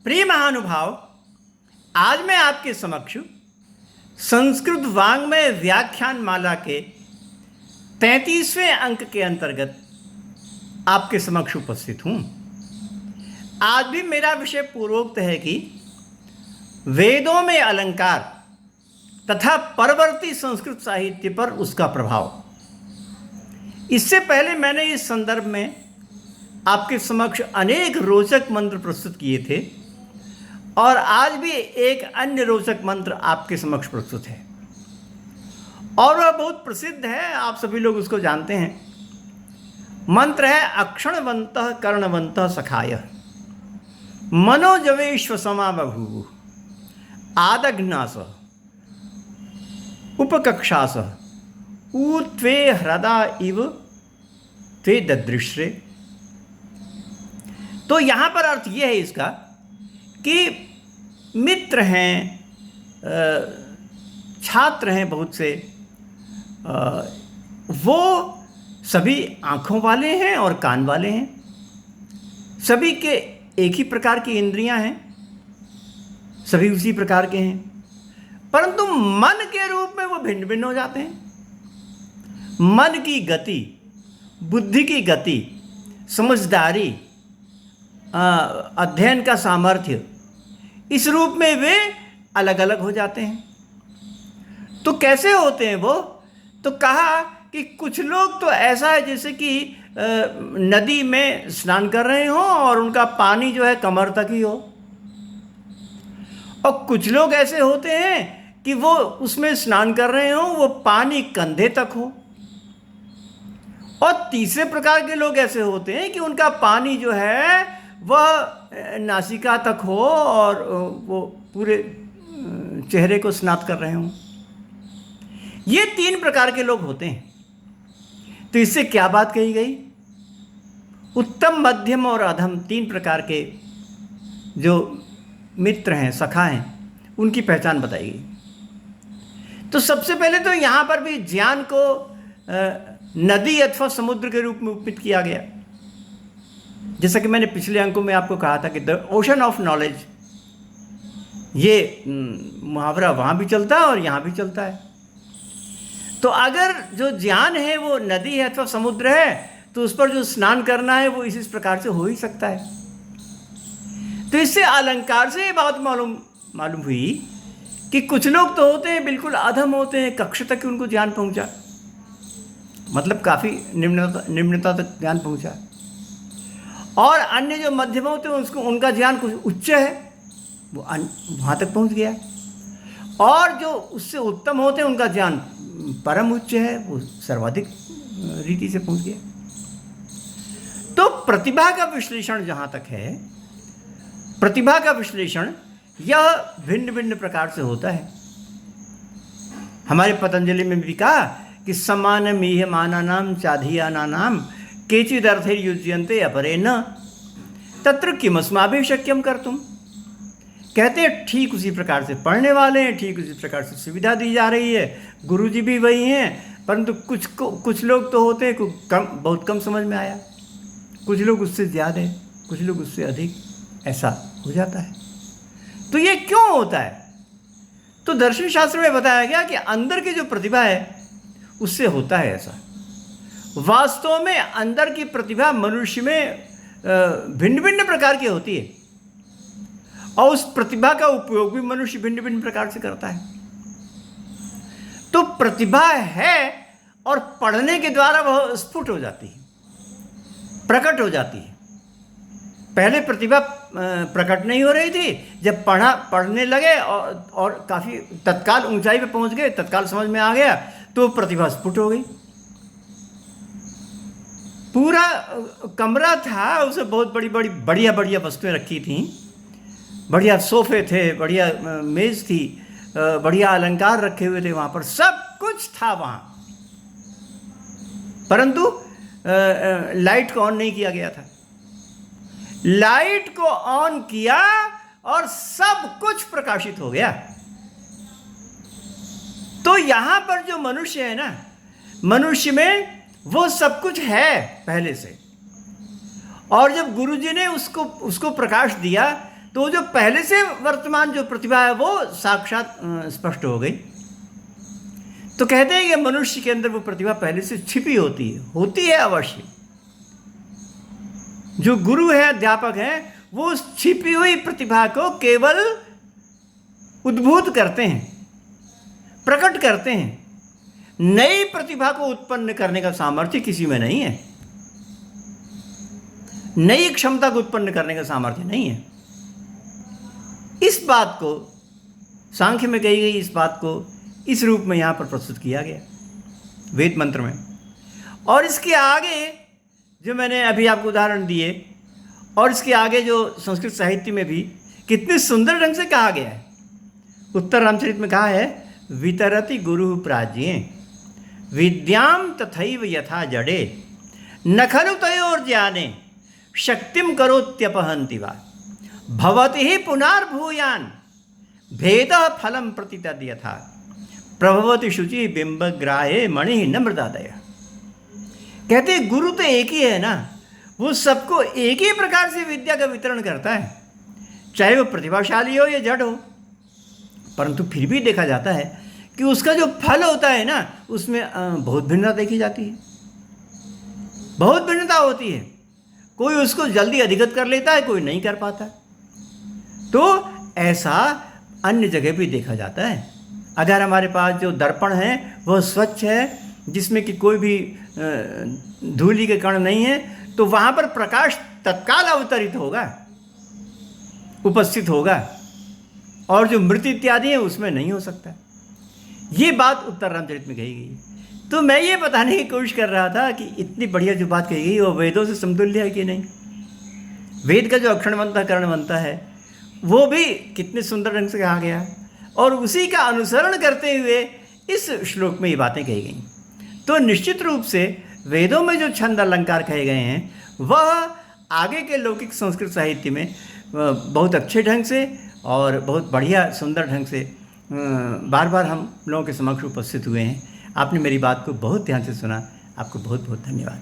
प्रिय महानुभाव, आज मैं आपके समक्ष संस्कृत वाङ्मय व्याख्यान माला के 33वें अंक के अंतर्गत आपके समक्ष उपस्थित हूँ। आज भी मेरा विषय पूर्वोक्त है कि वेदों में अलंकार तथा परवर्ती संस्कृत साहित्य पर उसका प्रभाव। इससे पहले मैंने इस संदर्भ में आपके समक्ष अनेक रोचक मंत्र प्रस्तुत किए थे और आज भी एक अन्य रोचक मंत्र आपके समक्ष प्रस्तुत है और वह बहुत प्रसिद्ध है, आप सभी लोग उसको जानते हैं। मंत्र है अक्षणवन्तः कर्णवन्तः सखायः मनोजवेश्वसमा बभूवुः आदघ्नासः उपकक्षासः ऊ त्वे ह्रदा इव त्वे ददृश्रे। तो यहाँ पर अर्थ ये है इसका कि मित्र हैं, छात्र हैं बहुत से, वो सभी आँखों वाले हैं और कान वाले हैं, सभी के एक ही प्रकार की इंद्रियां हैं, सभी उसी प्रकार के हैं, परंतु मन के रूप में वो भिन्न भिन्न हो जाते हैं। मन की गति, बुद्धि की गति, समझदारी, अध्ययन का सामर्थ्य, इस रूप में वे अलग अलग हो जाते हैं। तो कैसे होते हैं वो? तो कहा कि कुछ लोग तो ऐसा है जैसे कि नदी में स्नान कर रहे हों और उनका पानी जो है कमर तक ही हो, और कुछ लोग ऐसे होते हैं कि वो उसमें स्नान कर रहे हों, वो पानी कंधे तक हो, और तीसरे प्रकार के लोग ऐसे होते हैं कि उनका पानी जो है वह नासिका तक हो और वो पूरे चेहरे को स्नात कर रहे हों। ये तीन प्रकार के लोग होते हैं। तो इससे क्या बात कही गई? उत्तम, मध्यम और अधम तीन प्रकार के जो मित्र हैं, सखा हैं, उनकी पहचान बताई गई। तो सबसे पहले तो यहाँ पर भी ज्ञान को नदी अथवा समुद्र के रूप में उपमित किया गया। जैसा कि मैंने पिछले अंकों में आपको कहा था कि द ओशन ऑफ नॉलेज, ये मुहावरा वहाँ भी चलता है और यहाँ भी चलता है। तो अगर जो ज्ञान है वो नदी है अथवा समुद्र है, तो उस पर जो स्नान करना है वो इस प्रकार से हो ही सकता है। तो इससे अलंकार से ये बात मालूम हुई कि कुछ लोग तो होते हैं बिल्कुल अधम होते हैं, कक्ष तक उनको ज्ञान पहुंचा, मतलब काफ़ी निम्नता तक ज्ञान पहुंचा, और अन्य जो मध्यम होते हैं उसको उनका ज्ञान कुछ उच्च है, वो वहाँ तक पहुँच गया, और जो उससे उत्तम होते हैं उनका ज्ञान परम उच्च है, वो सर्वाधिक रीति से पहुँच गया। तो प्रतिभा का विश्लेषण जहाँ तक है, प्रतिभा का विश्लेषण यह भिन्न भिन्न प्रकार से होता है। हमारे पतंजलि में भी कहा कि समान मीयमानानाम चाधियानानाम केचिदर्थैर्युज्यन्ते अपरे न तत्र किमस्माभिः शक्यं कर्तुम्। कहते हैं ठीक उसी प्रकार से पढ़ने वाले हैं, ठीक उसी प्रकार से सुविधा दी जा रही है, गुरुजी भी वही हैं, परंतु कुछ लोग तो होते हैं बहुत कम समझ में आया, कुछ लोग उससे ज़्यादा है, कुछ लोग उससे अधिक, ऐसा हो जाता है। तो ये क्यों होता है? तो दर्शन शास्त्र में बताया गया कि अंदर की जो प्रतिभा है उससे होता है ऐसा। वास्तव में अंदर की प्रतिभा मनुष्य में भिन्न भिन्न प्रकार की होती है, और उस प्रतिभा का उपयोग भी मनुष्य भिन्न भिन्न प्रकार से करता है। तो प्रतिभा है और पढ़ने के द्वारा वह स्फुट हो जाती है, प्रकट हो जाती है। पहले प्रतिभा प्रकट नहीं हो रही थी, जब पढ़ने लगे और काफ़ी तत्काल ऊंचाई पे पहुंच गए, तत्काल समझ में आ गया, तो प्रतिभा स्फुट हो गई। पूरा कमरा था, उसे बहुत बढ़िया वस्तुएं रखी थीं, बढ़िया सोफे थे, बढ़िया मेज़ थी, बढ़िया अलंकार रखे हुए थे, वहाँ पर सब कुछ था वहाँ, परंतु लाइट को ऑन नहीं किया गया था। लाइट को ऑन किया और सब कुछ प्रकाशित हो गया। तो यहाँ पर जो मनुष्य है ना, मनुष्य में वो सब कुछ है पहले से, और जब गुरुजी ने उसको प्रकाश दिया तो जो पहले से वर्तमान जो प्रतिभा है वो साक्षात स्पष्ट हो गई। तो कहते हैं कि मनुष्य के अंदर वो प्रतिभा पहले से छिपी होती है अवश्य। जो गुरु है, अध्यापक है, वो उस छिपी हुई प्रतिभा को केवल उद्भूत करते हैं, प्रकट करते हैं। नई प्रतिभा को उत्पन्न करने का सामर्थ्य किसी में नहीं है, नई क्षमता को उत्पन्न करने का सामर्थ्य नहीं है। इस बात को सांख्य में कही गई, इस बात को इस रूप में यहाँ पर प्रस्तुत किया गया वेद मंत्र में। और इसके आगे जो मैंने अभी आपको उदाहरण दिए, और इसके आगे जो संस्कृत साहित्य में भी कितने सुंदर ढंग से कहा गया है। उत्तर रामचरित में कहा है, वितरति गुरु प्राज्ञे विद्याम तथैव यथा जडे न खलु तयोर्ज्ञाने शक्तिम करोत्यपहन्ति वा भवति ही पुनर्भूयान भेदः फलम प्रतितद यथा प्रभवति शुचि बिंबग्राहे मणि न मृदादय। कहते गुरु तो एक ही है ना, वो सबको एक ही प्रकार से विद्या का वितरण करता है, चाहे वो प्रतिभाशाली हो या जड़ हो। परंतु फिर भी देखा जाता है कि उसका जो फल होता है ना, उसमें बहुत भिन्नता देखी जाती है, बहुत भिन्नता होती है। कोई उसको जल्दी अधिगत कर लेता है, कोई नहीं कर पाता। तो ऐसा अन्य जगह भी देखा जाता है। अगर हमारे पास जो दर्पण है वह स्वच्छ है, जिसमें कि कोई भी धूलि के कण नहीं है, तो वहाँ पर प्रकाश तत्काल अवतरित होगा, उपस्थित होगा, और जो मृत इत्यादि है उसमें नहीं हो सकता। ये बात उत्तर रामचरित में कही गई। तो मैं ये बताने की कोशिश कर रहा था कि इतनी बढ़िया जो बात कही गई वो वेदों से समतुल्य है कि नहीं। वेद का जो अक्षरवंता कर्णवंता है वो भी कितने सुंदर ढंग से कहा गया है, और उसी का अनुसरण करते हुए इस श्लोक में ये बातें कही गई। तो निश्चित रूप से वेदों में जो छंद अलंकार कहे गए हैं वह आगे के लौकिक संस्कृत साहित्य में बहुत अच्छे ढंग से और बहुत बढ़िया सुंदर ढंग से बार बार हम लोगों के समक्ष उपस्थित हुए हैं। आपने मेरी बात को बहुत ध्यान से सुना, आपको बहुत बहुत धन्यवाद।